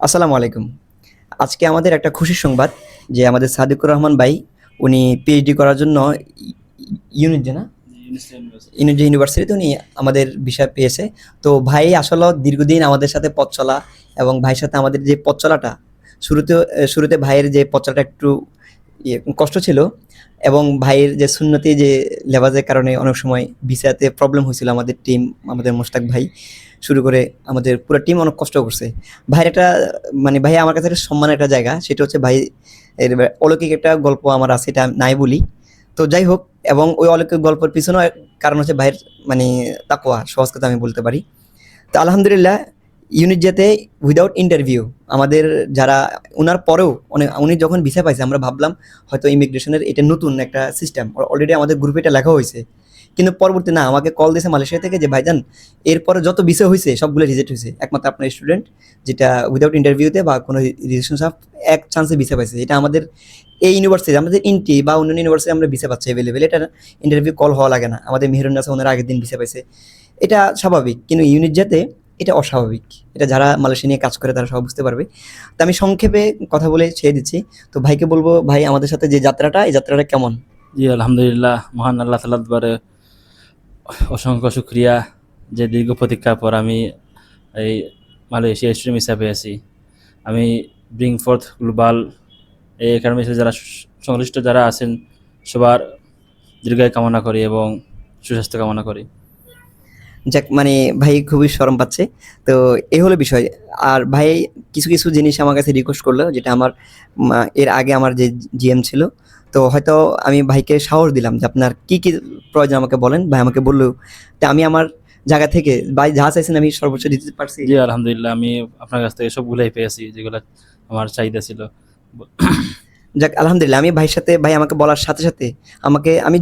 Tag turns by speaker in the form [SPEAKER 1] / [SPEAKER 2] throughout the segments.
[SPEAKER 1] আসসালামু আলাইকুম। আজকে আমাদের একটা খুশির সংবাদ যে আমাদের সাদিকুর রহমান ভাই উনি পিএইচডি করার জন্য ই ইউনিটে না? ইউনিটি ইউনিভার্সিটিতে উনি আমাদের বিষয় পেয়েছে। তো ভাই আসলেও দীর্ঘদিন আমাদের সাথে পথ চলা এবং ভাইয়ের সাথে আমাদের যে পথ চলাটা শুরুতে ভাইয়ের যে পথ চলাটা একটু কষ্ট ছিল এবং ভাইয়ের যে সুন্নতি যে লেবাজের কারণে অনেক সময় ভিসাতে প্রবলেম হয়েছিল আমাদের টিম, আমাদের মোশতাক ভাই শুরু করে আমাদের পুরো টিম অনেক কষ্ট করছে। ভাইয়ের একটা মানে ভাই আমার কাছে একটা সম্মানের একটা জায়গা, সেটা হচ্ছে ভাই এর অলৌকিক একটা গল্প আমার আছে, এটা নাই বলি। তো যাই হোক, এবং ওই অলৌকিক গল্পের পিছনেও কারণ হচ্ছে ভাইয়ের মানে তাকওয়া, সহজ কথা আমি বলতে পারি। তো আলহামদুলিল্লাহ ইউনিট যেতে উইদাউট ইন্টারভিউ আমাদের যারা উনার পরেও উনি যখন ভিসা পাইছে আমরা ভাবলাম হয়তো ইমিগ্রেশনের এটা নতুন একটা সিস্টেম, অলরেডি আমাদের গ্রুপে এটা লেখা হয়েছে, কিন্তু পরবর্তী না আমাকে কল দিয়েছে মালয়েশিয়া থেকে যে ভাইজান এরপরে যত ভিসা হয়েছে সবগুলো রিজেক্ট হয়েছে, একমাত্র আপনার স্টুডেন্ট যেটা উইদাউট ইন্টারভিউতে বা কোনো রিজেকশন অফ এক চান্সে ভিসা পাইছে, এটা আমাদের এই ইউনিভার্সিটি আমাদের ইনটি বা অন্যান্য ইউনিভার্সিটি আমরা ভিসা পাচ্ছি অ্যাভেলেবেল, এটা ইন্টারভিউ কল হওয়া লাগে না। আমাদের মেহরুন আছে ওনারা আগের দিন ভিসা পাইছে, এটা স্বাভাবিক, কিন্তু ইউনিট যেতে এটা অস্বাভাবিক। এটা যারা মালয়েশিয়া নিয়ে কাজ করে তারা সব বুঝতে পারবে। তো আমি সংক্ষেপে কথা বলে ছেড়ে দিচ্ছি। তো ভাইকে বলবো, ভাই আমাদের সাথে যে যাত্রাটা, এই যাত্রাটা কেমন?
[SPEAKER 2] জি আলহামদুলিল্লাহ, মহান আল্লাহ তাআলার দরবারে অসংখ্য শুকরিয়া যে দীর্ঘ প্রতীক্ষার পর আমি এই মালয়েশিয়া স্টুডেন্ট ভিসা পেয়েছি। আমি ব্রিং ফোর্থ গ্লোবাল এই একাডেমির সাথে যারা সংশ্লিষ্ট যারা আছেন সবার দীর্ঘায়ু কামনা করি এবং সুস্বাস্থ্য কামনা করি।
[SPEAKER 1] যাক, মানে ভাই খুবই শরম পাচ্ছে। তো এই হলো বিষয়। আর ভাই কিছু জিনিস আমার কাছে রিকোয়েস্ট করলো, যেটা আমার এর আগে আমার যে জিএম ছিল, তো হয়তো আমি ভাইকে সাহস দিলাম যে আপনার কি প্রয়োজন আমাকে বলেন। ভাই আমাকে বলল, তো আমি আমার জায়গা থেকে ভাই যা চাইছেন আমি সর্বোচ্চ দিতে পারছি।
[SPEAKER 2] জি আলহামদুলিল্লাহ, আমি আপনার কাছ থেকে সবগুলাই পেয়েছি যেগুলো আমার চাহিদা ছিল।
[SPEAKER 1] যাক আলহামদুলিল্লাহ, আমি ভাইয়ের সাথে ভাই আমাকে বলার সাথে আমি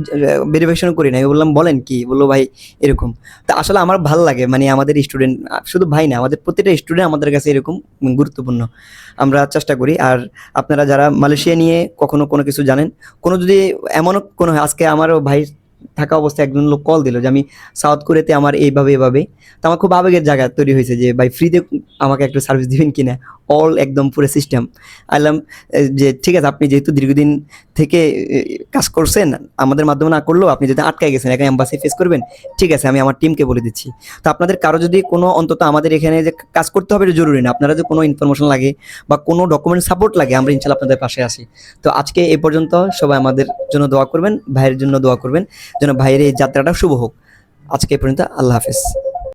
[SPEAKER 1] ভেরিফিকেশন করি না, আমি বললাম বলেন কি, বললো ভাই এরকম। তা আসলে আমার ভালো লাগে, মানে আমাদের স্টুডেন্ট শুধু ভাই না, আমাদের প্রতিটা স্টুডেন্ট আমাদের কাছে এরকম গুরুত্বপূর্ণ। আমরা চেষ্টা করি। আর আপনারা যারা মালয়েশিয়া নিয়ে কখনো কোনো কিছু জানেন, কোনো যদি এমনও কোনো হয়, আজকে আমারও ভাই থাকা অবস্থায় একজন লোক কল দিল যে আমি সাউথ কোরিয়াতে আমার এইভাবে, তো আমার খুব আবেগের জায়গা তৈরি হয়েছে যে ভাই ফ্রিতে আমাকে একটু সার্ভিস দিবেন কিনা, অল একদম পুরো সিস্টেম আইলাম। যে ঠিক আছে, আপনি যেহেতু দীর্ঘদিন থেকে কাজ করছেন আমাদের মাধ্যমে, না করলেও আপনি যদি আটকায় গেছেন এখন এম্বাসি ফেস করবেন, ঠিক আছে আমি আমার টিমকে বলে দিচ্ছি। তো আপনাদের কারো যদি কোনো অন্তত আমাদের এখানে যে কাজ করতে হবে এটা জরুরি না, আপনারা যে কোনো ইনফরমেশন লাগে বা কোনো ডকুমেন্ট সাপোর্ট লাগে, আমরা ইনশাল্লাহ আপনাদের পাশে আসি। তো আজকে এই পর্যন্ত, সবাই আমাদের জন্য দোয়া করবেন, ভাইয়ের জন্য দোয়া করবেন যেন ভাইয়ের এই যাত্রাটা শুভ হোক। আজকে এই পর্যন্ত, আল্লাহ হাফেজ।